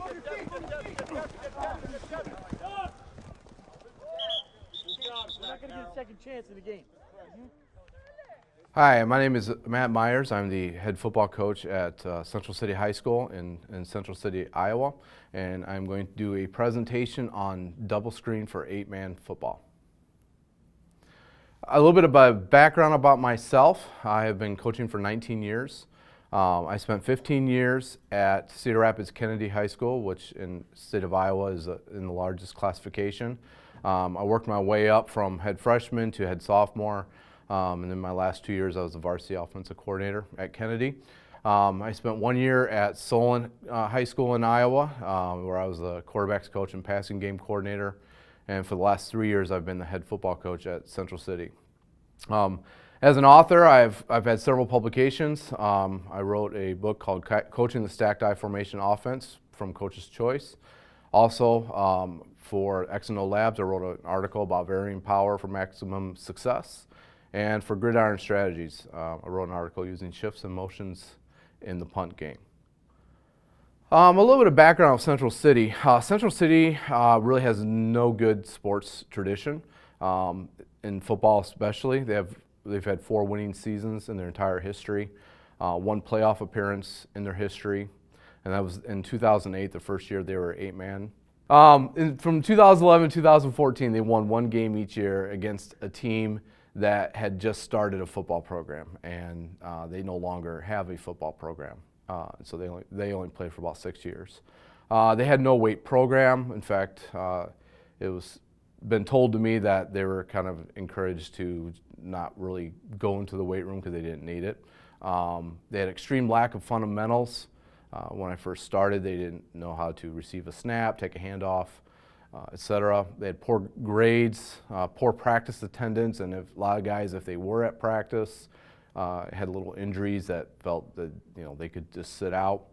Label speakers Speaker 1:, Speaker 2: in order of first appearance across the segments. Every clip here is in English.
Speaker 1: We're not going to get a second chance in the game.
Speaker 2: Hi, my name is Matt Miers. I'm the head football coach at Central City High School in Central City, Iowa, and I'm going to do a presentation on double screen for 8-man football. A little bit of a background about myself. I have been coaching for 19 years. I spent 15 years at Cedar Rapids Kennedy High School, which in the state of Iowa is in the largest classification. I worked my way up from head freshman to head sophomore. And then my last 2 years, I was the varsity offensive coordinator at Kennedy. I spent 1 year at Solon High School in Iowa, where I was the quarterbacks coach and passing game coordinator. And for the last 3 years, I've been the head football coach at Central City. As an author, I've had several publications. I wrote a book called Coaching the Stacked I Formation Offense from Coach's Choice. Also, for X&O Labs, I wrote an article about varying power for maximum success. And for Gridiron Strategies, I wrote an article using shifts and motions in the punt game. A little bit of background of Central City. Central City really has no good sports tradition, in football especially. They've had 4 winning seasons in their entire history, 1 playoff appearance in their history, and that was in 2008, the first year they were 8-man. From 2011 to 2014, they won 1 game each year against a team that had just started a football program, and they no longer have a football program. So they only played for about 6 years. They had no weight program. In fact, it was been told to me that they were kind of encouraged to not really go into the weight room because they didn't need it. They had extreme lack of fundamentals. When I first started, they didn't know how to receive a snap, take a handoff, etc. They had poor grades, poor practice attendance, and a lot of guys, if they were at practice, had little injuries that felt that they could just sit out.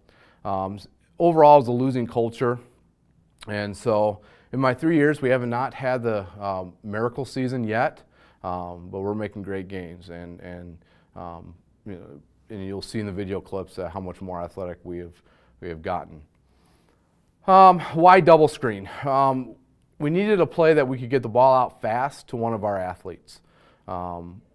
Speaker 2: Overall, it was a losing culture, and so in my 3 years, we have not had the miracle season yet, but we're making great gains, and you'll see in the video clips how much more athletic we have gotten. Why double screen? We needed a play that we could get the ball out fast to one of our athletes.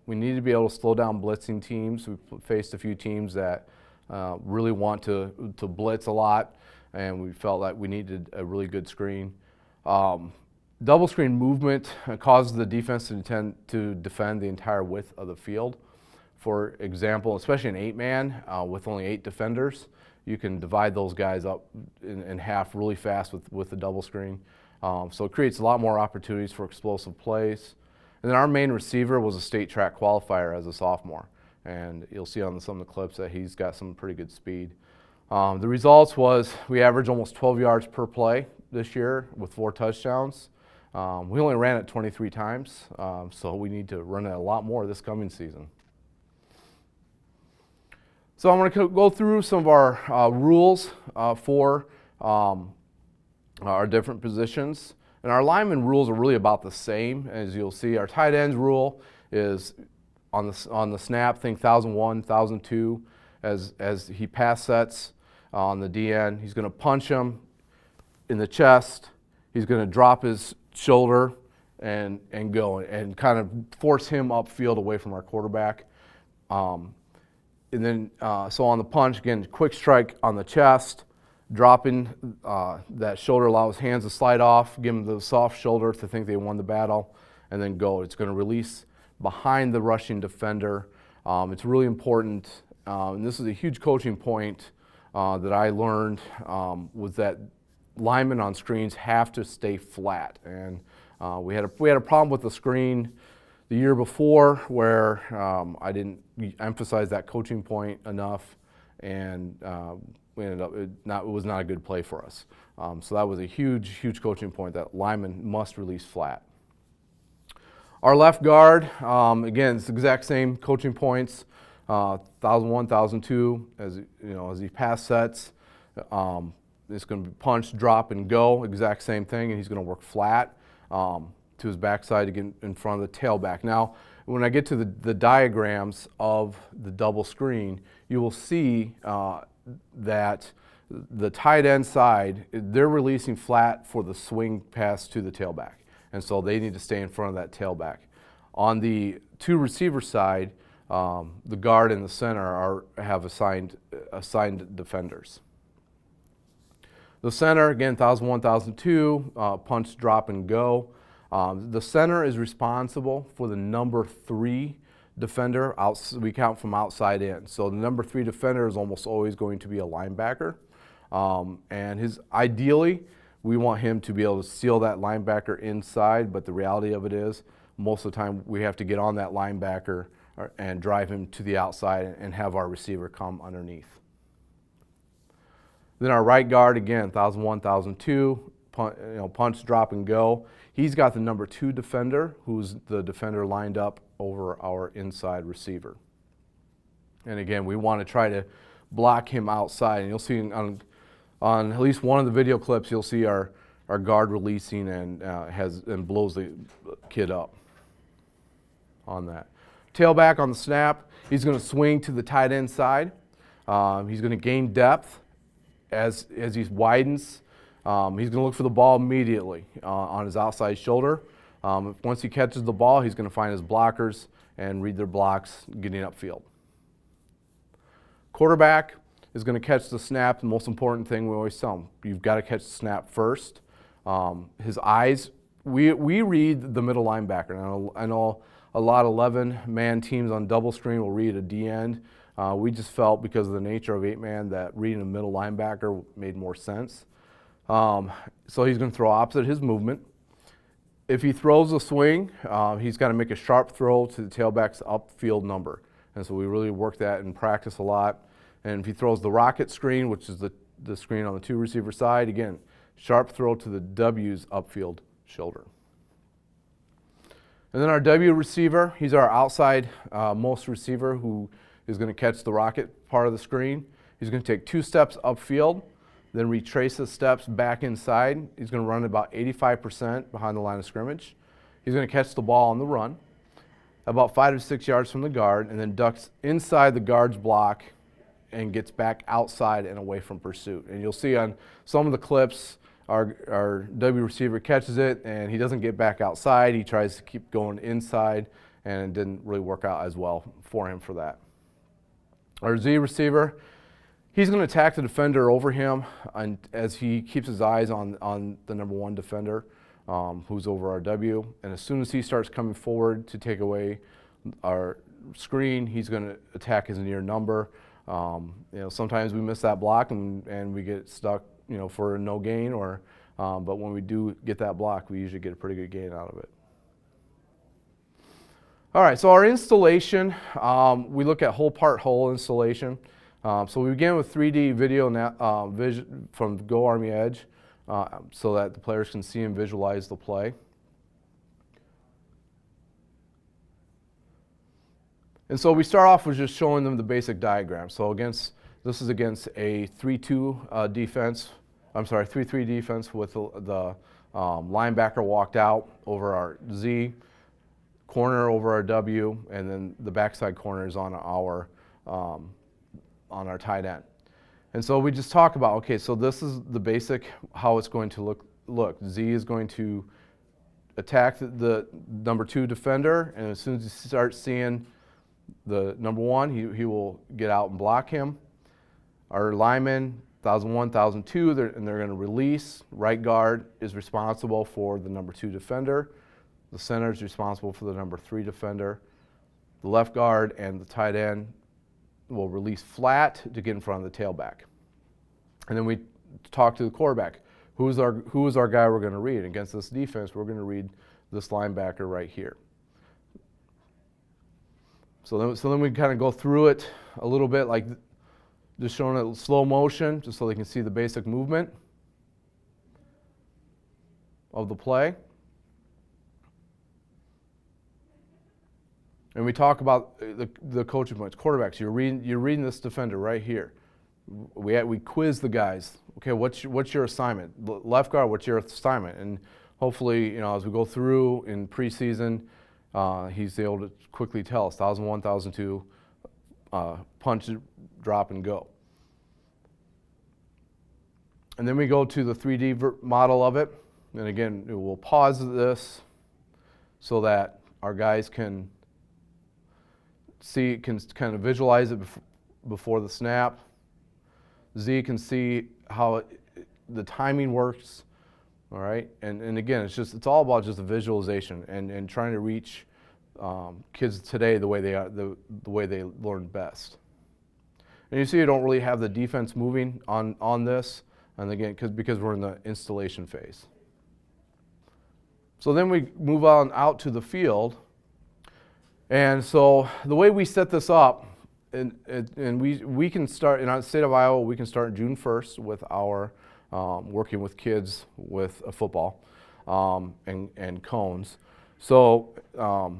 Speaker 2: We needed to be able to slow down blitzing teams. We faced a few teams that really want to blitz a lot, and we felt like we needed a really good screen. Double screen movement causes the defense to defend the entire width of the field. For example, especially an 8-man with only 8 defenders, you can divide those guys up in half really fast with the double screen. So it creates a lot more opportunities for explosive plays. And then our main receiver was a state track qualifier as a sophomore. And you'll see on some of the clips that he's got some pretty good speed. The results was we averaged almost 12 yards per play this year with 4 touchdowns. We only ran it 23 times, so we need to run it a lot more this coming season. So I'm going to go through some of our rules for our different positions. And our lineman rules are really about the same. As you'll see, our tight ends rule is on the snap, think 1,001, 1,002. As he pass sets on the DN, he's going to punch him in the chest. He's going to drop his shoulder and go and kind of force him upfield away from our quarterback. And then, so on the punch, again, quick strike on the chest, dropping that shoulder, allows hands to slide off, give them the soft shoulder to think they won the battle, and then go. It's going to release behind the rushing defender. It's really important, and this is a huge coaching point that I learned, was that linemen on screens have to stay flat. And we had a problem with the screen the year before where I didn't emphasize that coaching point enough, and we ended up it was not a good play for us. So that was a huge coaching point, that linemen must release flat. Our left guard, again, it's the exact same coaching points, 1,001, 1,002. As he pass sets, it's going to be punch, drop, and go, exact same thing, and he's going to work flat to his backside to get in front of the tailback. Now, when I get to the diagrams of the double screen, you will see that The tight end side, they're releasing flat for the swing pass to the tailback. And so they need to stay in front of that tailback. On the two receiver side, the guard and the center have assigned defenders. The center, again, 1001, 1002, punch, drop, and go. The center is responsible for the number 3 defender. We count from outside in. So the number 3 defender is almost always going to be a linebacker. And ideally, we want him to be able to seal that linebacker inside, but the reality of it is, most of the time, we have to get on that linebacker and drive him to the outside and have our receiver come underneath. Then our right guard, again, 1001, 1002, punch, drop, and go. He's got the number 2 defender, who's the defender lined up over our inside receiver. And again, we want to try to block him outside. And you'll see on at least one of the video clips, you'll see our guard releasing and blows the kid up on that. Tailback on the snap, he's going to swing to the tight end side. He's going to gain depth as he widens. He's going to look for the ball immediately on his outside shoulder. Once he catches the ball, he's going to find his blockers and read their blocks, getting upfield. Quarterback is going to catch the snap. The most important thing we always tell him, you've got to catch the snap first. His eyes, we read the middle linebacker. I know a lot of 11-man teams on double screen will read a D-end. We just felt because of the nature of 8-man that reading a middle linebacker made more sense. So he's going to throw opposite his movement. If he throws a swing, he's got to make a sharp throw to the tailback's upfield number. And so we really work that in practice a lot. And if he throws the rocket screen, which is the screen on the 2 receiver side, again, sharp throw to the W's upfield shoulder. And then our W receiver, he's our outside most receiver who is going to catch the rocket part of the screen. He's going to take 2 steps upfield, then retrace the steps back inside. He's going to run about 85% behind the line of scrimmage. He's going to catch the ball on the run, about 5 to 6 yards from the guard, and then ducks inside the guard's block and gets back outside and away from pursuit. And you'll see on some of the clips, our W receiver catches it, and he doesn't get back outside. He tries to keep going inside, and it didn't really work out as well for him for that. Our Z receiver, he's going to attack the defender over him and as he keeps his eyes on the number 1 defender who's over our W. And as soon as he starts coming forward to take away our screen, he's going to attack his near number. Sometimes we miss that block and we get stuck, for a no gain. But when we do get that block, we usually get a pretty good gain out of it. All right, so our installation, we look at whole part whole installation. So we begin with 3D video vision from Go Army Edge so that the players can see and visualize the play. And so we start off with just showing them the basic diagram. So this is against a 3-2 defense. I'm sorry, 3-3 defense with the linebacker walked out over our Z, corner over our W, and then the backside corner is on our tight end. And so we just talk about, okay, so this is the basic how it's going to look. Z is going to attack the number 2 defender, and as soon as he starts seeing the number 1, he will get out and block him. Our linemen, 1001, 1002, and they're going to release. Right guard is responsible for the number 2 defender. The center is responsible for the number 3 defender. The left guard and the tight end will release flat to get in front of the tailback. And then we talk to the quarterback. Who is our guy we're going to read? Against this defense, we're going to read this linebacker right here. So then we kind of go through it a little bit, like just showing it slow motion, just so they can see the basic movement of the play. And we talk about the coaching points. Quarterbacks, you're reading this defender right here. We quiz the guys. Okay, what's your assignment? Left guard, what's your assignment? And hopefully, as we go through in preseason, he's able to quickly tell us 1001, 1002, punch, drop, and go. And then we go to the 3D model of it. And again, we'll pause this so that our guys can see, can kind of visualize it before the snap. Z can see how the timing works. All right, and again, it's all about just the visualization and trying to reach kids today the way they are, the way they learn best. And you see, you don't really have the defense moving on this, and again, because we're in the installation phase. So then we move on out to the field, and so the way we set this up, and we can start in the state of Iowa. We can start June 1st with our working with kids with a football and cones, so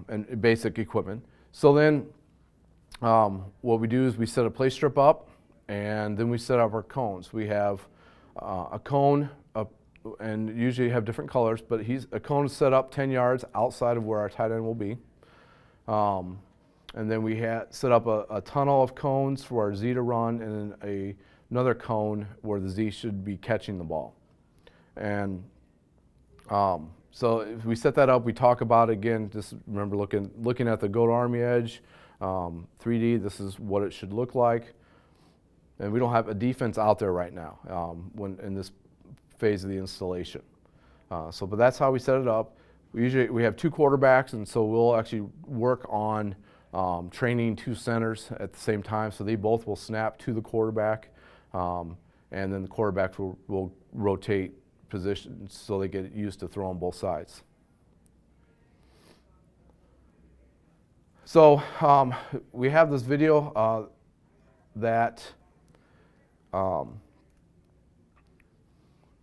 Speaker 2: and basic equipment. So then what we do is we set a play strip up, and then we set up our cones. We have a cone and usually have different colors, but a cone is set up 10 yards outside of where our tight end will be. And then we set up a tunnel of cones for our Z to run, and then another cone where the Z should be catching the ball. And so if we set that up, we talk about it again. Just remember looking at the Go to Army Edge, 3D. This is what it should look like. And we don't have a defense out there right now when in this phase of the installation. But that's how we set it up. We have two quarterbacks, and so we'll actually work on training two centers at the same time. So they both will snap to the quarterback, and then the quarterbacks will rotate positions so they get used to throwing both sides. So we have this video that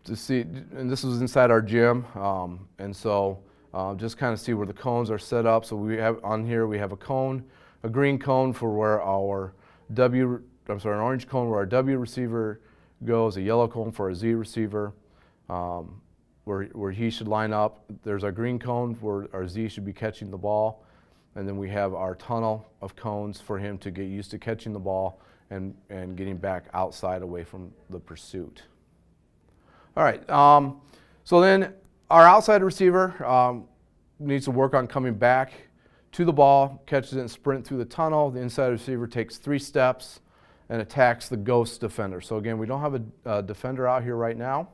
Speaker 2: to see, and this was inside our gym, and so just kind of see where the cones are set up. So we have on here, we have a cone, a green cone for where our an orange cone where our W receiver goes, a yellow cone for our Z receiver, where he should line up. There's our green cone where our Z should be catching the ball, and then we have our tunnel of cones for him to get used to catching the ball and getting back outside away from the pursuit. All right, so then our outside receiver needs to work on coming back to the ball, catches it and sprint through the tunnel. The inside receiver takes 3 steps and attacks the ghost defender. So again, we don't have a defender out here right now.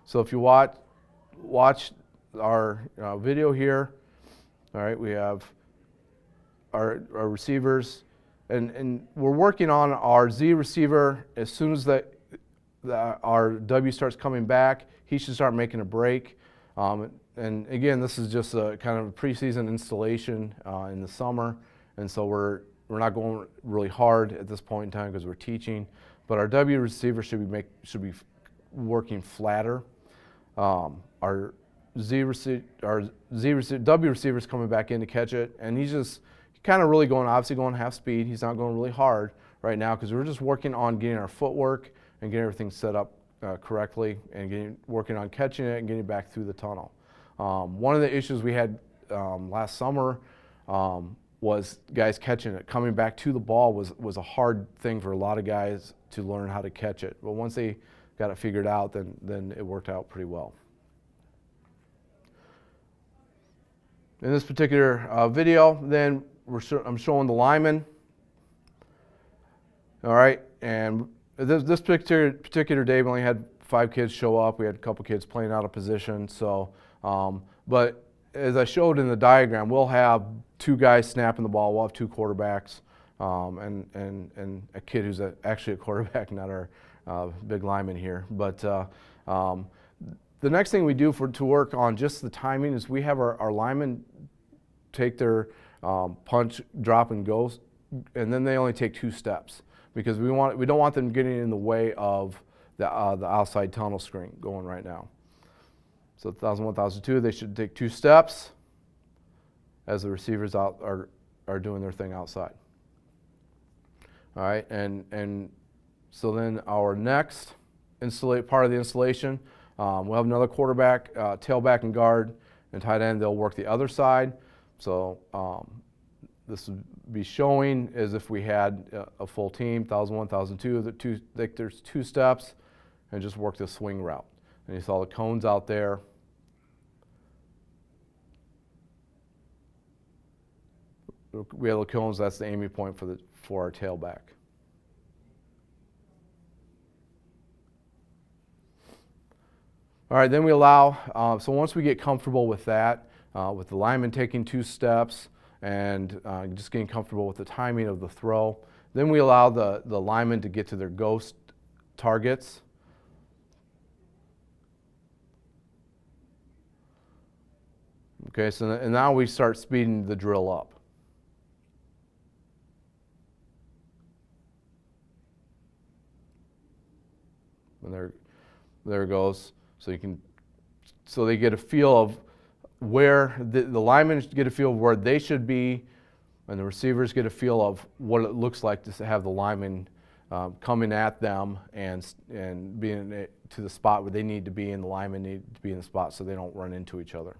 Speaker 2: So if you watch our video here, all right, we have our receivers, and we're working on our Z receiver. As soon as our W starts coming back, he should start making a break. And again, this is just a kind of a preseason installation in the summer, and so we're not going really hard at this point in time because we're teaching. But our W receiver should be working flatter. Our W receiver is coming back in to catch it, and he's just kind of really obviously going half speed. He's not going really hard right now because we're just working on getting our footwork and getting everything set up correctly, and working on catching it and getting back through the tunnel. One of the issues we had last summer was guys catching it. Coming back to the ball was a hard thing for a lot of guys to learn how to catch it. But once they got it figured out, then it worked out pretty well. In this particular video, then I'm showing the linemen. All right, and this particular day, we only had 5 kids show up. We had a couple kids playing out of position. So, but as I showed in the diagram, we'll have 2 guys snapping the ball. We'll have 2 quarterbacks, and a kid who's actually a quarterback, not our big lineman here. But the next thing we do to work on just the timing is we have our linemen take their punch, drop, and go, and then they only take 2 steps because we don't want them getting in the way of the outside tunnel screen going right now. So 1,001, 1,002, they should take 2 steps as the receivers are doing their thing outside. All right, and so then our next part of the installation, we'll have another quarterback, tailback, and guard, and tight end. They'll work the other side. So this would be showing as if we had a full team, 1,001, 1,002. There's 2 steps, and just work the swing route. And you saw the cones out there. We have the cones, that's the aiming point for our tailback. All right, then we allow, so once we get comfortable with that, with the lineman taking 2 steps and just getting comfortable with the timing of the throw, then we allow the lineman to get to their ghost targets. Okay, so and now we start speeding the drill up. And there it goes. So they get a feel of where the linemen get a feel of where they should be, and the receivers get a feel of what it looks like to have the linemen coming at them and being to the spot where they need to be, and the linemen need to be in the spot so they don't run into each other.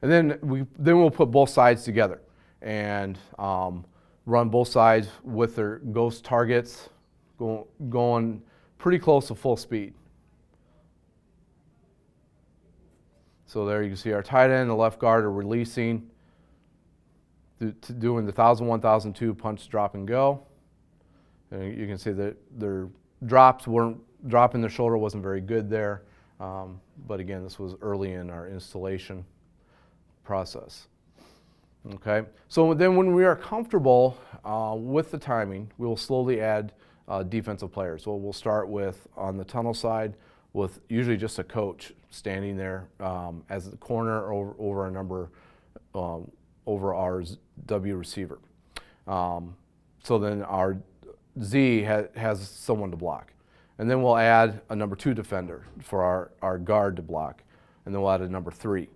Speaker 2: And then we'll put both sides together and run both sides with their ghost targets going pretty close to full speed. So there you can see our tight end and the left guard are releasing, doing the 1000, 1002 punch, drop, and go. And you can see that their dropping their shoulder wasn't very good there. But again, this was early in our installation process. Okay, so then when we are comfortable with the timing, we will slowly add defensive players. So we'll start with, on the tunnel side, with usually just a coach standing there as the corner over a number, over our W receiver. So then our Z has someone to block. And then we'll add a number 2 defender for our guard to block. And then we'll add a number 3.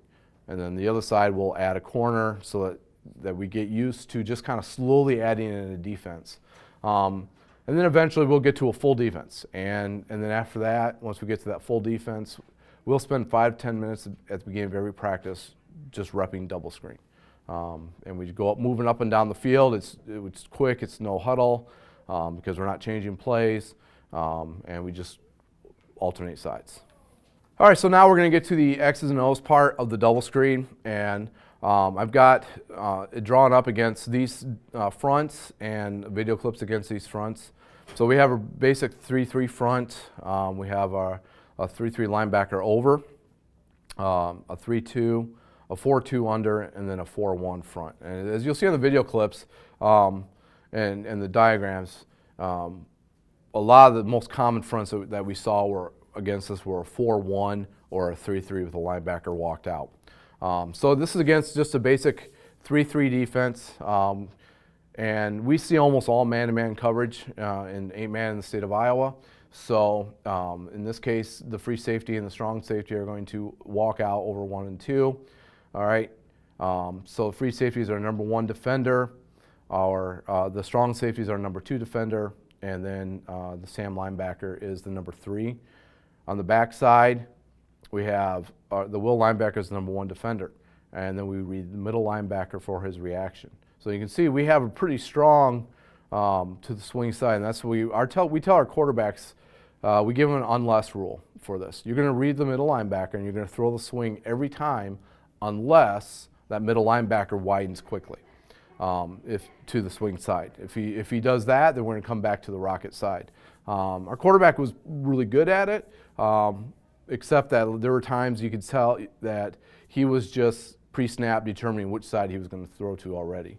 Speaker 2: And then the other side we'll add a corner so that we get used to just kind of slowly adding in a defense. And then eventually we'll get to a full defense. And then after that, once we get to that full defense, we'll spend 5-10 minutes at the beginning of every practice just repping double screen. And we go up, moving up and down the field. It's quick, it's no huddle because we're not changing plays, and we just alternate sides. All right, so now we're going to get to the X's and O's part of the double screen, and I've got it drawn up against these fronts and video clips against these fronts. So we have a basic 3-3 front. We have a 3-3 linebacker over, a 3-2, a 4-2 under, and then a 4-1 front. And as you'll see on the video clips and the diagrams, a lot of the most common fronts that we saw were against us were a 4-1 or a 3-3 with a linebacker walked out. So this is against just a basic 3-3 defense, and we see almost all man-to-man coverage in 8-man in the state of Iowa. So in this case, the free safety and the strong safety are going to walk out over 1 and 2. All right. So free safeties are number 1 defender. The strong safeties are number 2 defender, and then the Sam linebacker is the number 3. On the back side, we have the will linebacker is the number 1 defender, and then we read the middle linebacker for his reaction. So you can see we have a pretty strong to the swing side, and that's what we tell our quarterbacks. We give them an unless rule for this. You're going to read the middle linebacker, and you're going to throw the swing every time, unless that middle linebacker widens quickly to the swing side. If he does that, then we're going to come back to the rocket side. Our quarterback was really good at it, except that there were times you could tell that he was just pre-snap determining which side he was going to throw to already,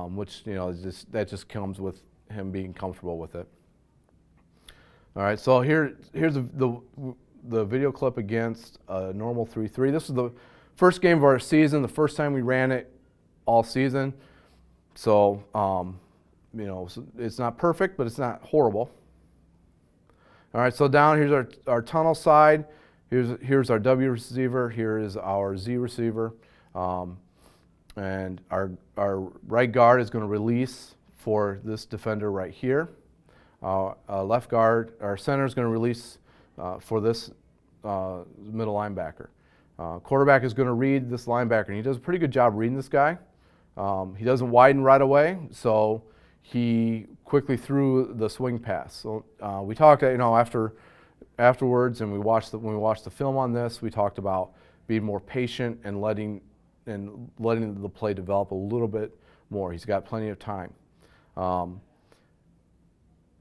Speaker 2: which that just comes with him being comfortable with it. All right, so here's the video clip against a normal 3-3. This is the first game of our season, the first time we ran it all season. So it's not perfect, but it's not horrible. All right, so down here's our tunnel side. Here's our W receiver. Here is our Z receiver, and our right guard is going to release for this defender right here. Left guard, our center is going to release for this middle linebacker. Quarterback is going to read this linebacker, and he does a pretty good job reading this guy. He doesn't widen right away, so he quickly threw the swing pass. So we talked, afterwards, and when we watched the film on this, we talked about being more patient and letting the play develop a little bit more. He's got plenty of time.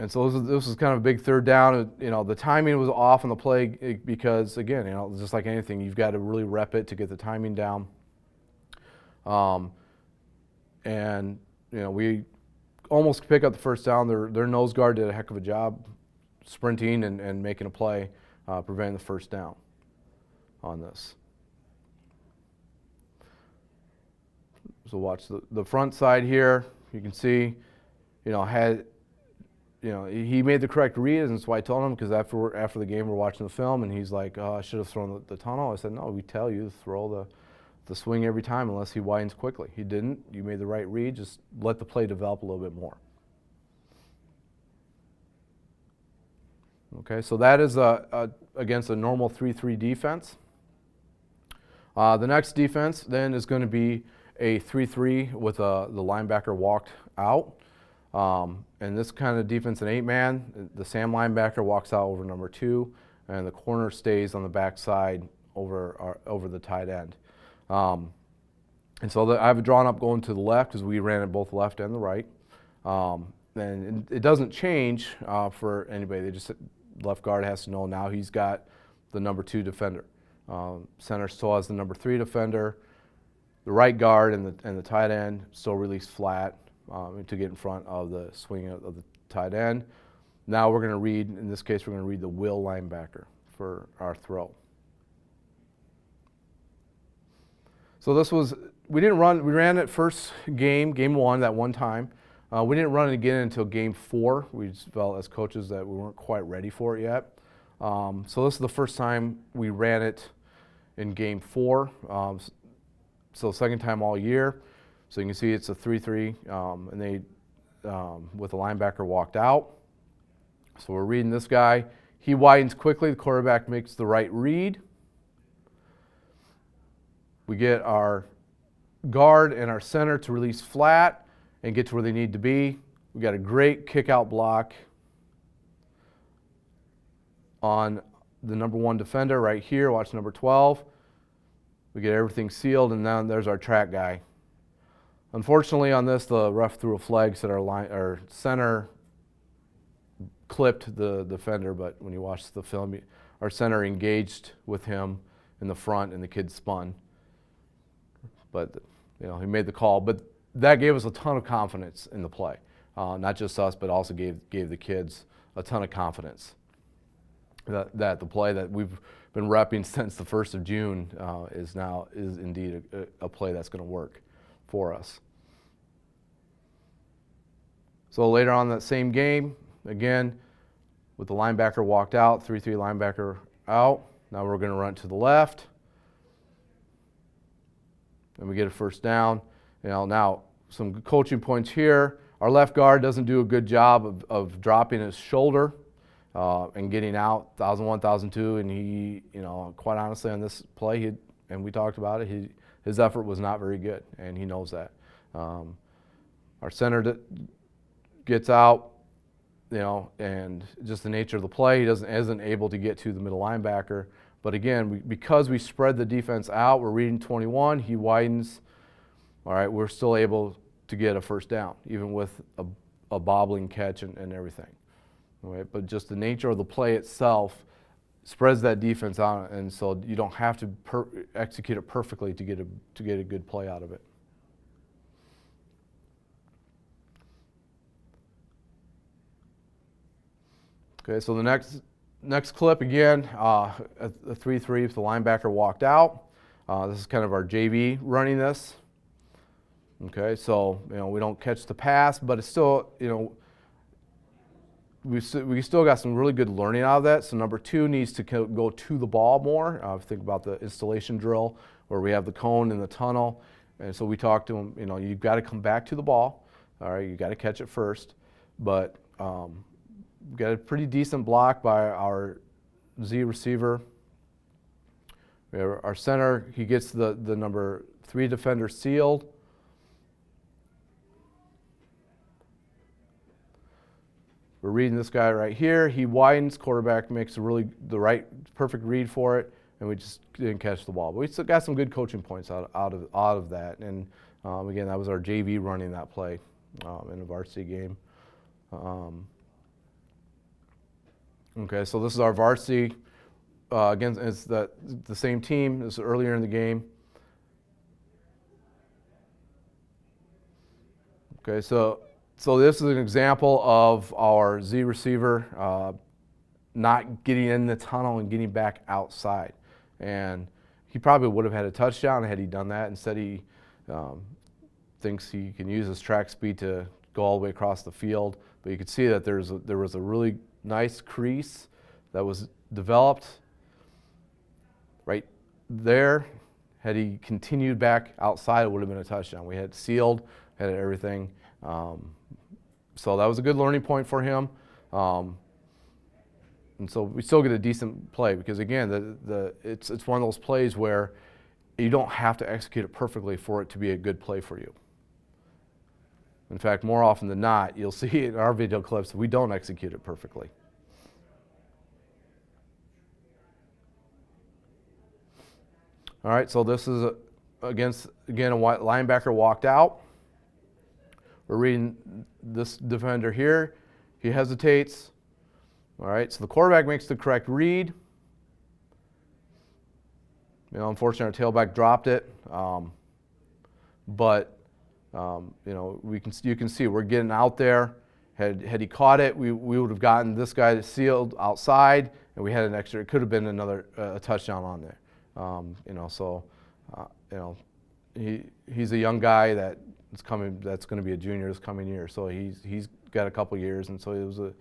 Speaker 2: And so this was kind of a big third down. The timing was off on the play because, again, just like anything, you've got to really rep it to get the timing down. We almost pick up the first down. Their nose guard did a heck of a job sprinting and making a play, preventing the first down on this. So watch the front side here. You can see, he made the correct read, and that's why I told him, because after the game we're watching the film, and he's like, "Oh, I should have thrown the tunnel." I said, "No, we tell you to throw the swing every time unless he widens quickly." He didn't. You made the right read. Just let the play develop a little bit more. Okay, so that is against a normal 3-3 defense. The next defense then is going to be a 3-3 with the linebacker walked out. And this kind of defense, an 8-man, the Sam linebacker walks out over number 2, and the corner stays on the backside over the tight end. And so I have it drawn up going to the left because we ran it both left and the right. And it doesn't change for anybody. Left guard has to know now he's got the number 2 defender. Center still has the number 3 defender. The right guard and the tight end still release flat to get in front of the swing of the tight end. Now we're going to read, in this case, we're going to read the will linebacker for our throw. So this was, we ran it first game 1, that one time. We didn't run it again until game 4. We just felt as coaches that we weren't quite ready for it yet. So this is the first time we ran it in game 4. So second time all year. So you can see it's a 3-3, and they, with the linebacker walked out. So we're reading this guy. He widens quickly. The quarterback makes the right read. We get our guard and our center to release flat and get to where they need to be. We got a great kick-out block on the number 1 defender right here. Watch number 12. We get everything sealed, and now there's our track guy. Unfortunately, on this, the ref threw a flag, said our center clipped the defender, but when you watch the film, our center engaged with him in the front, and the kid spun. But he made the call. But that gave us a ton of confidence in the play, not just us, but also gave the kids a ton of confidence that the play that we've been repping since the 1st of June is indeed a play that's going to work for us. So later on that same game, again, with the linebacker walked out, 3-3 linebacker out. Now we're going to run to the left, and we get a first down. Now some coaching points here. Our left guard doesn't do a good job of dropping his shoulder and getting out 1,001, 1,002, and he, quite honestly on this play, and we talked about it, his effort was not very good, and he knows that. Our center gets out, and just the nature of the play, he isn't able to get to the middle linebacker. But again, because we spread the defense out, we're reading 21, he widens. All right, we're still able to get a first down, even with a bobbling catch and everything. All right, but just the nature of the play itself spreads that defense out, and so you don't have to execute it perfectly to get a good play out of it. Okay, so the next clip again, a 3-3 if the linebacker walked out. This is kind of our JV running this. Okay, so we don't catch the pass, but it's still we still got some really good learning out of that. So number 2 needs to go to the ball more. Think about the installation drill where we have the cone in the tunnel, and so we talked to him. You've got to come back to the ball. All right, you got to catch it first, but we got a pretty decent block by our Z receiver. We have our center. He gets the number 3 defender sealed. We're reading this guy right here. He widens. Quarterback makes perfect read for it, and we just didn't catch the ball. But we still got some good coaching points out of that. And again, that was our JV running that play in a varsity game. Okay, so this is our varsity. Again, it's the same team. This is earlier in the game. Okay, so this is an example of our Z receiver not getting in the tunnel and getting back outside. And he probably would have had a touchdown had he done that. Instead, he thinks he can use his track speed to go all the way across the field. But you could see that there was a really nice crease that was developed right there. Had he continued back outside, it would have been a touchdown. We had it sealed, had everything. So that was a good learning point for him. And so we still get a decent play because, again, it's one of those plays where you don't have to execute it perfectly for it to be a good play for you. In fact, more often than not, you'll see in our video clips we don't execute it perfectly. All right, so this is again, a linebacker walked out. We're reading this defender here. He hesitates. All right, so the quarterback makes the correct read. Unfortunately, our tailback dropped it. But you can see we're getting out there. Had he caught it, we would have gotten this guy sealed outside, and we had an extra. It could have been another touchdown on there. He's a young guy that's going to be a junior this coming year. So he's got a couple years, and so it was a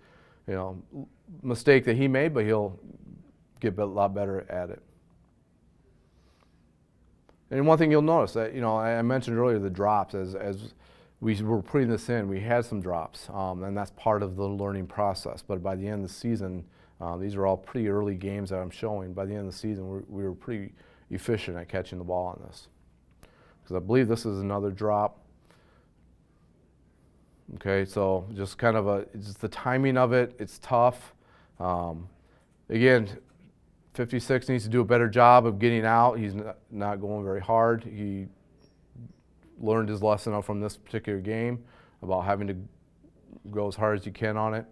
Speaker 2: mistake that he made, but he'll get a lot better at it. And one thing you'll notice that I mentioned earlier the drops as we were putting this in, we had some drops, and that's part of the learning process. But by the end of the season, these are all pretty early games that I'm showing. By the end of the season, we were pretty efficient at catching the ball on this. Because I believe this is another drop. Okay, so just kind of just the timing of it, it's tough. Again, 56 needs to do a better job of getting out. He's not going very hard. He learned his lesson from this particular game about having to go as hard as you can on it.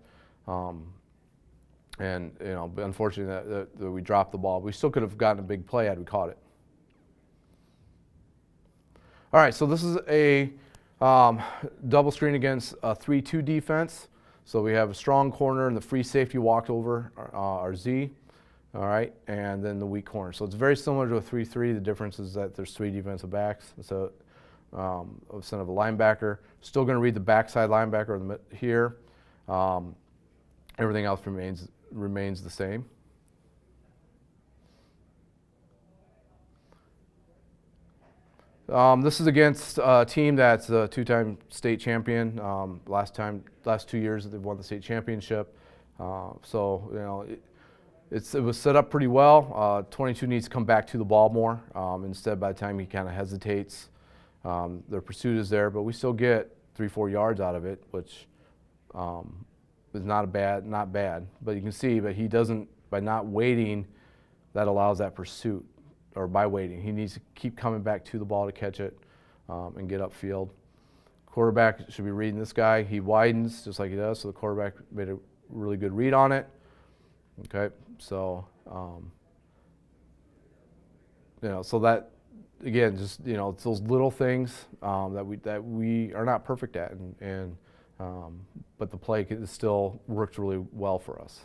Speaker 2: And unfortunately that we dropped the ball. We still could have gotten a big play had we caught it. All right, so this is a double screen against a 3-2 defense. So we have a strong corner and the free safety walked over our Z. All right, and then the weak corner. So it's very similar to a 3-3. The difference is that there's 3 defensive backs. So instead of a linebacker, still going to read the backside linebacker here. Everything else remains the same. This is against a team that's a 2-time state champion. Last 2 years they've won the state championship. It was set up pretty well. 22 needs to come back to the ball more. Instead, by the time he kind of hesitates, their pursuit is there, but we still get 3-4 yards out of it, which is not bad. But you can see, but he doesn't, by not waiting, that allows that pursuit, or by waiting. He needs to keep coming back to the ball to catch it and get upfield. Quarterback should be reading this guy. He widens just like he does, so the quarterback made a really good read on it. Okay, so so that again, just it's those little things that we are not perfect at, but the play still works really well for us.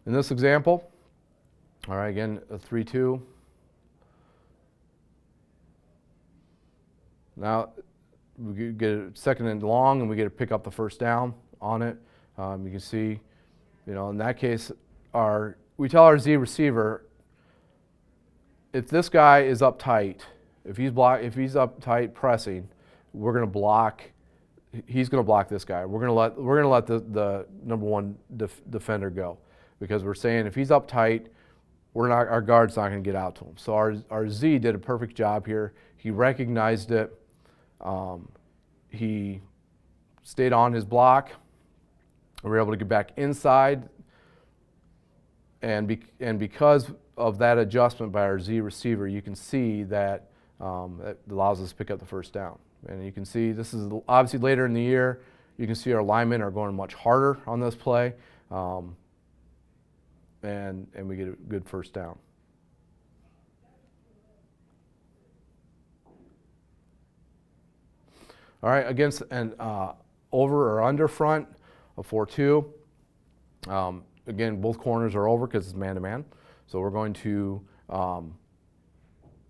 Speaker 2: In this example, all right, again a 3-2. Now we get a second and long, and we get to pick up the first down on it. You can see, in that case, we tell our Z receiver, if this guy is up tight, if he's up tight pressing, we're going to block. He's going to block this guy. We're going to let the number one defender go, because we're saying if he's up tight, our guard's not going to get out to him. So our Z did a perfect job here. He recognized it. he stayed on his block. We were able to get back inside, and because of that adjustment by our Z receiver, you can see that it allows us to pick up the first down. And you can see this is obviously later in the year. You can see our linemen are going much harder on this play, and we get a good first down. All right, against an over or under front, a 4-2. Again, both corners are over because it's man-to-man. So we're going to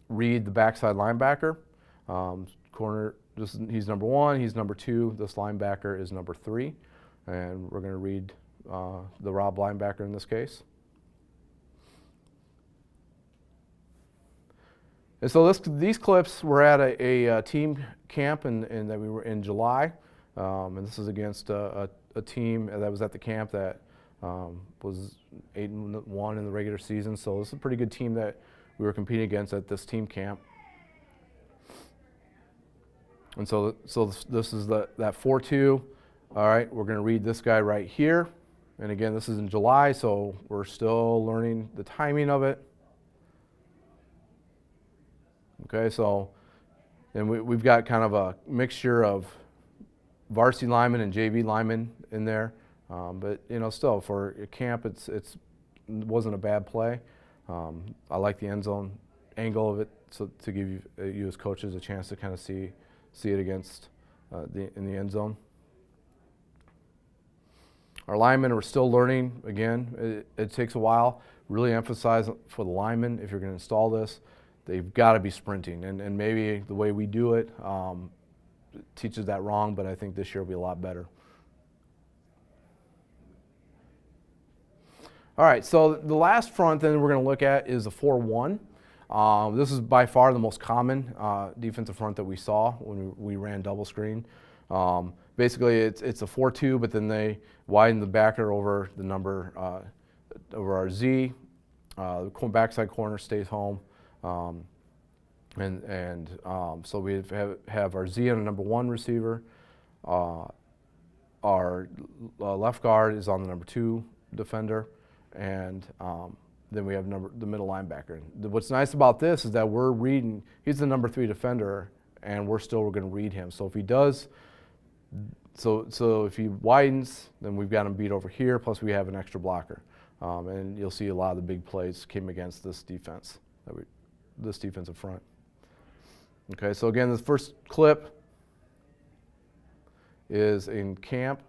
Speaker 2: read the backside linebacker. Corner, he's number 1, he's number 2. This linebacker is number 3. And we're going to read the Rob linebacker in this case. And so these clips were at a team camp and that we were in July. And this is against a team that was at the camp that was 8-1 in the regular season. So this is a pretty good team that we were competing against at this team camp. And so this is that 4-2. All right, we're going to read this guy right here. And again, this is in July, so we're still learning the timing of it. Okay, so and we've got kind of a mixture of varsity linemen and JV linemen in there, but still for a camp, it wasn't a bad play. I like the end zone angle of it, so to give you as coaches a chance to kind of see it against in the end zone. Our linemen are still learning. Again, it takes a while. Really emphasize for the linemen, if you're going to install this, they've got to be sprinting. And maybe the way we do it teaches that wrong, but I think this year will be a lot better. All right, so the last front then we're going to look at is a 4-1. This is by far the most common defensive front that we saw when we ran double screen. Basically, it's a 4-2, but then they widen the backer over the number over our Z. The backside corner stays home, so we have our Z on the number 1 receiver. Our left guard is on the number 2 defender, and then we have the middle linebacker. What's nice about this is that we're reading. He's the number 3 defender, and we're going to read him. So if he does. So if he widens, then we've got him beat over here, plus we have an extra blocker. And you'll see a lot of the big plays came against this defense, this defensive front. Okay, so again, the first clip is in camp.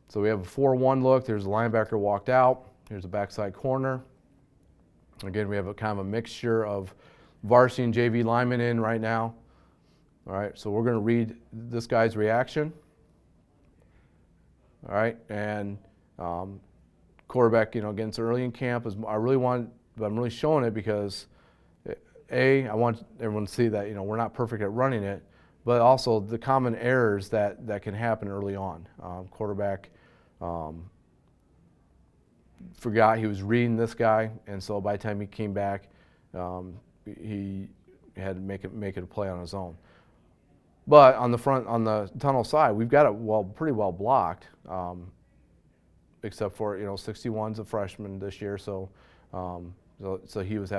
Speaker 2: So we have a 4-1 look. There's a linebacker walked out. Here's a backside corner. Again, we have a kind of a mixture of varsity and JV linemen in right now. All right, so we're going to read this guy's reaction. All right, and quarterback, again, it's early in camp. But I'm really showing it because, I want everyone to see that we're not perfect at running it, but also the common errors that can happen early on. Quarterback forgot he was reading this guy, and so by the time he came back, he had to make it a play on his own. But on the tunnel side, we've got it pretty well blocked, except for 61's a freshman this year, so he was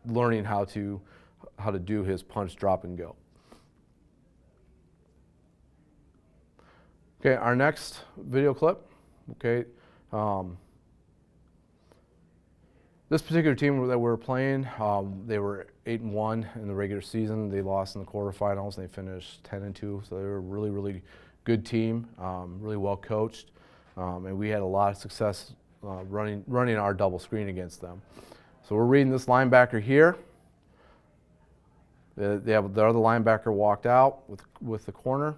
Speaker 2: learning how to do his punch, drop, and go. Okay, our next video clip. Okay. This particular team that we were playing, they were 8-1 in the regular season. They lost in the quarterfinals. They finished 10-2, so they were a really, really good team, really well coached, and we had a lot of success running our double screen against them. So we're reading this linebacker here. They have the other linebacker walked out with the corner.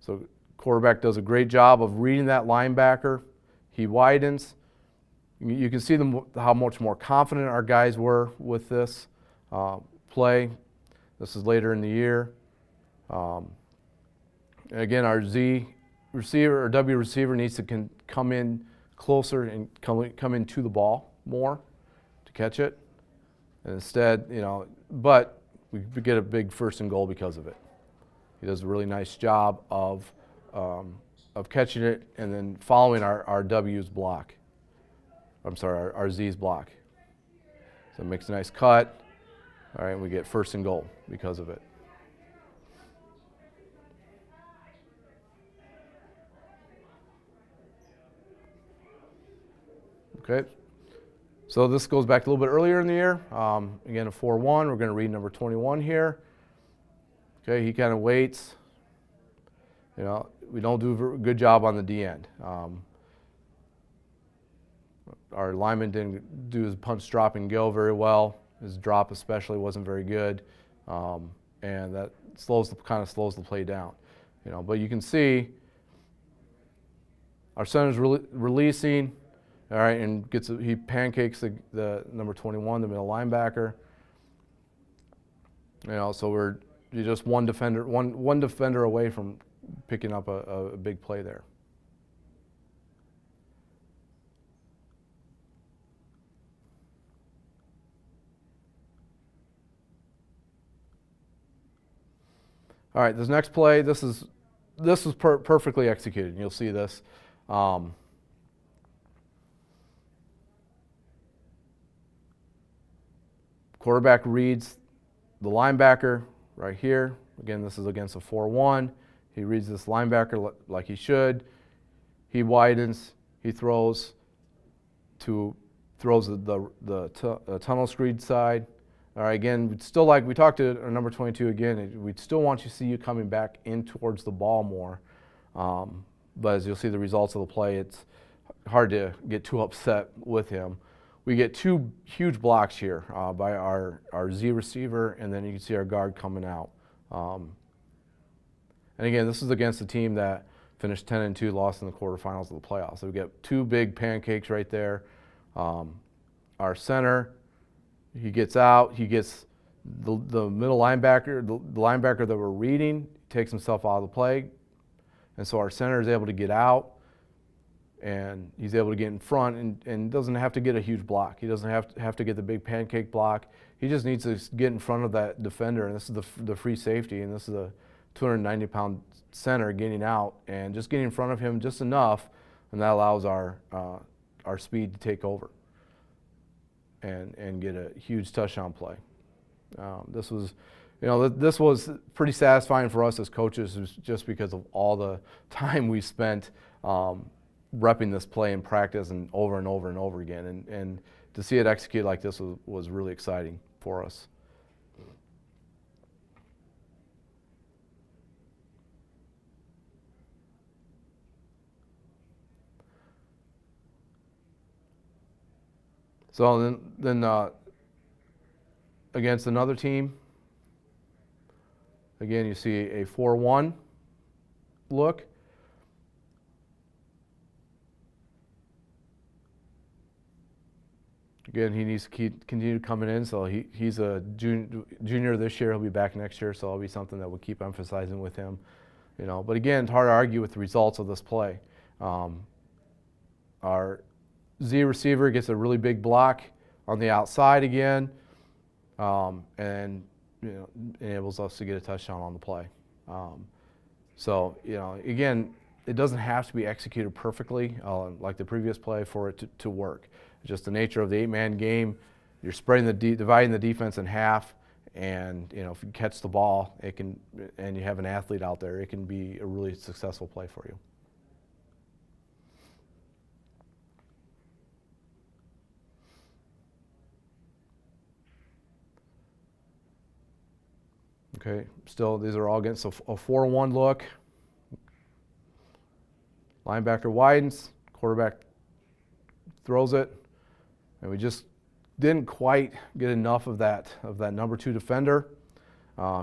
Speaker 2: So quarterback does a great job of reading that linebacker. He widens. You can see how much more confident our guys were with this play. This is later in the year. And again, our Z receiver or W receiver needs to come in closer and come into the ball more to catch it. And instead, but we get a big 1st and goal because of it. He does a really nice job of catching it and then following our W's block. I'm sorry, our Z's block. So it makes a nice cut. All right, and we get 1st and goal because of it. Okay, so this goes back a little bit earlier in the year. Again, a 4-1. We're going to read number 21 here. Okay, he kind of waits. We don't do a good job on the D end. Our lineman didn't do his punch, drop, and go very well. His drop especially wasn't very good, and that kind of slows the play down. But you can see our center's releasing. All right, and he pancakes the number 21, the middle linebacker. So you're just one defender away from picking up a big play there. All right, this next play, this is perfectly executed. And you'll see this. Quarterback reads the linebacker right here. Again, this is against a 4-1. He reads this linebacker like he should. He widens. He throws the tunnel screen side. All right, again, we'd still we talked to our number 22 again, we'd still want to see you coming back in towards the ball more. But as you'll see the results of the play, it's hard to get too upset with him. We get 2 huge blocks here by our Z receiver, and then you can see our guard coming out. And again, this is against a team that finished 10-2, lost in the quarterfinals of the playoffs. So we get 2 big pancakes right there. Our center, he gets out. He gets the middle linebacker, the linebacker that we're reading, takes himself out of the play. And so our center is able to get out, and he's able to get in front and doesn't have to get a huge block. He doesn't have to get the big pancake block. He just needs to get in front of that defender, and this is the free safety, and this is a 290-pound center getting out and just getting in front of him just enough, and that allows our speed to take over and get a huge touchdown play. This was pretty satisfying for us as coaches, just because of all the time we spent repping this play in practice and over and over again, and to see it executed like this was really exciting for us. So then against another team, again you see a 4-1 look. Again, he needs to continue coming in, so he's a junior this year. He'll be back next year, so it'll be something that we'll keep emphasizing with him. But again, it's hard to argue with the results of this play. Our Z receiver gets a really big block on the outside again, and enables us to get a touchdown on the play. So again, it doesn't have to be executed perfectly like the previous play for it to work. Just the nature of the 8-man game, you're dividing the defense in half, and if you catch the ball, and you have an athlete out there, it can be a really successful play for you. Okay, still these are all against a 4-1 look. Linebacker widens, quarterback throws it. And we just didn't quite get enough of that number 2 defender.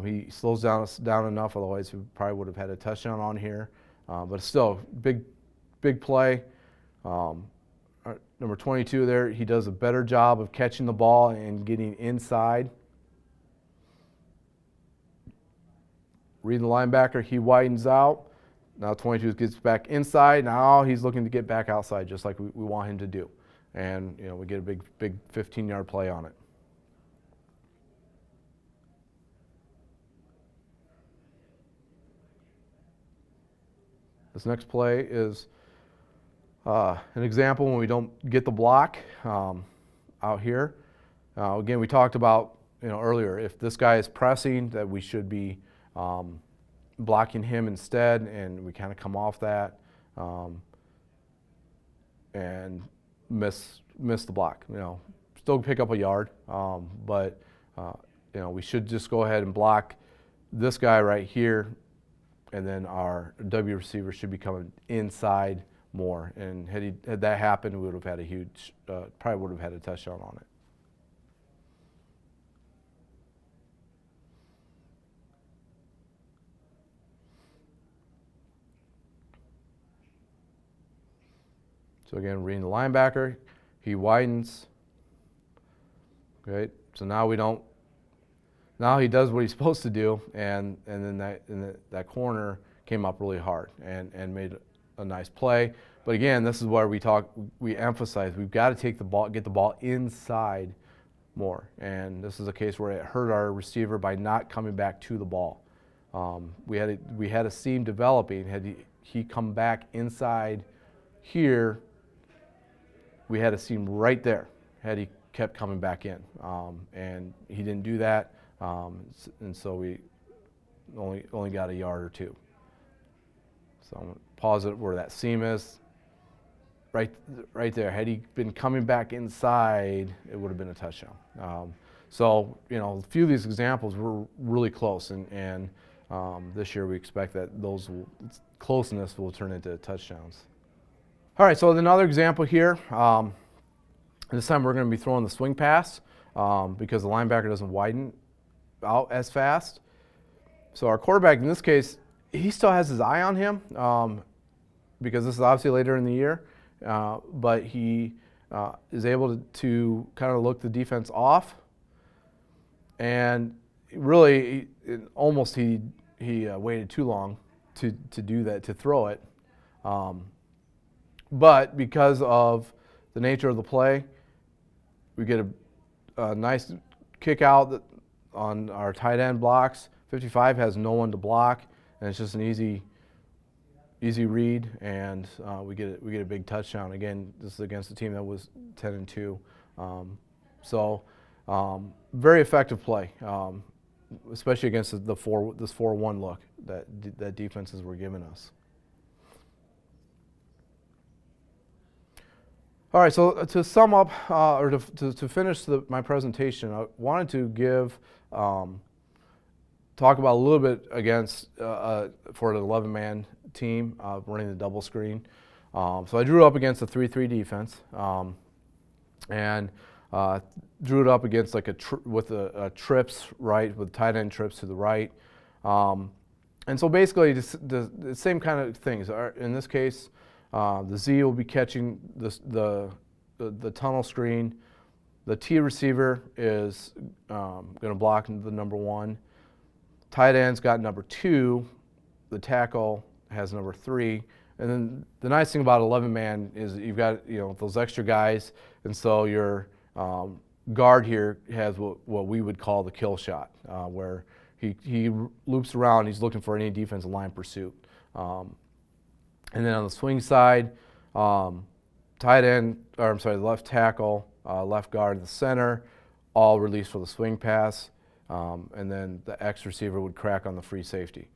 Speaker 2: He slows down enough, otherwise we probably would have had a touchdown on here. But still, big play. Number 22 there, he does a better job of catching the ball and getting inside. Reading the linebacker, he widens out, Now 22 gets back inside. Now he's looking to get back outside, just like we want him to do. And we get a big 15-yard play on it. This next play is an example when we don't get the block out here. Again, we talked about earlier, if this guy is pressing, that we should be blocking him instead, and we kind of come off that and miss the block. Still pick up a yard, but we should just go ahead and block this guy right here, and then our W receiver should be coming inside more. And had that happened, we would have had a huge, probably would have had a touchdown on it. So again, reading the linebacker, he widens. Okay, so now now he does what he's supposed to do, and then that corner came up really hard and made a nice play. But again, this is where we emphasize we've got to get the ball inside more. And this is a case where it hurt our receiver by not coming back to the ball. We had a seam developing. Had he come back inside here, we had a seam right there. Had he kept coming back in, and he didn't do that, and so we only got a yard or two. So I'm going to pause it where that seam is. Right there. Had he been coming back inside, it would have been a touchdown. So a few of these examples were really close, and this year we expect that those closeness will turn into touchdowns. All right, so another example here. This time we're going to be throwing the swing pass because the linebacker doesn't widen out as fast. So our quarterback in this case, he still has his eye on him because this is obviously later in the year, but he is able to kind of look the defense off, and really almost he waited too long to do that, to throw it. But because of the nature of the play, we get a nice kick out on our tight end blocks. 55 has no one to block, and it's just an easy read, and we get a big touchdown. Again, this is against a team that was 10-2, so very effective play, especially against this 4-1 look that defenses were giving us. All right, so to sum up, or to finish my presentation, I wanted to talk about a little bit against for an 11-man team running the double screen. So I drew it up against a 3-3 defense, and drew it up against like with a trips right, with tight end trips to the right, and so basically the same kind of things. In this case, the Z will be catching the tunnel screen. The T receiver is going to block the number 1. Tight end's got number 2. The tackle has number 3. And then the nice thing about 11-man is you've got those extra guys, and so your guard here has what we would call the kill shot, where he loops around. He's looking for any defensive line pursuit. And then on the swing side, the left tackle, left guard, and the center, all released for the swing pass. And then the X receiver would crack on the free safety,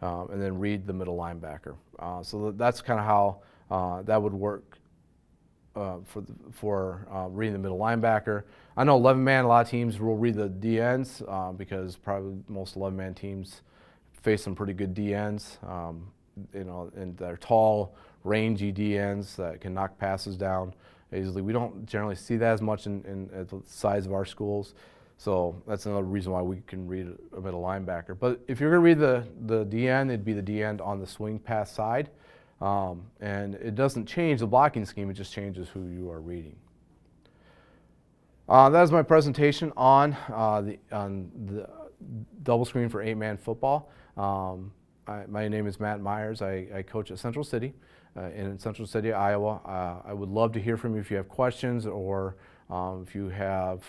Speaker 2: and then read the middle linebacker. So that's kind of how that would work for reading the middle linebacker. I know 11-man, a lot of teams will read the D-ends because probably most 11-man teams face some pretty good D-ends. And they're tall, rangy D-ends that can knock passes down easily. We don't generally see that as much at the size of our schools, so that's another reason why we can read a middle linebacker. But if you're going to read the D-end, it'd be the D-end on the swing pass side, and it doesn't change the blocking scheme, it just changes who you are reading. That is my presentation on the double screen for 8-man football. My name is Matt Miers. I coach at Central City in Central City, Iowa. I would love to hear from you if you have questions or if you have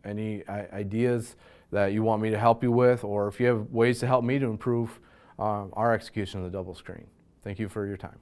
Speaker 2: any ideas that you want me to help you with, or if you have ways to help me to improve our execution of the double screen. Thank you for your time.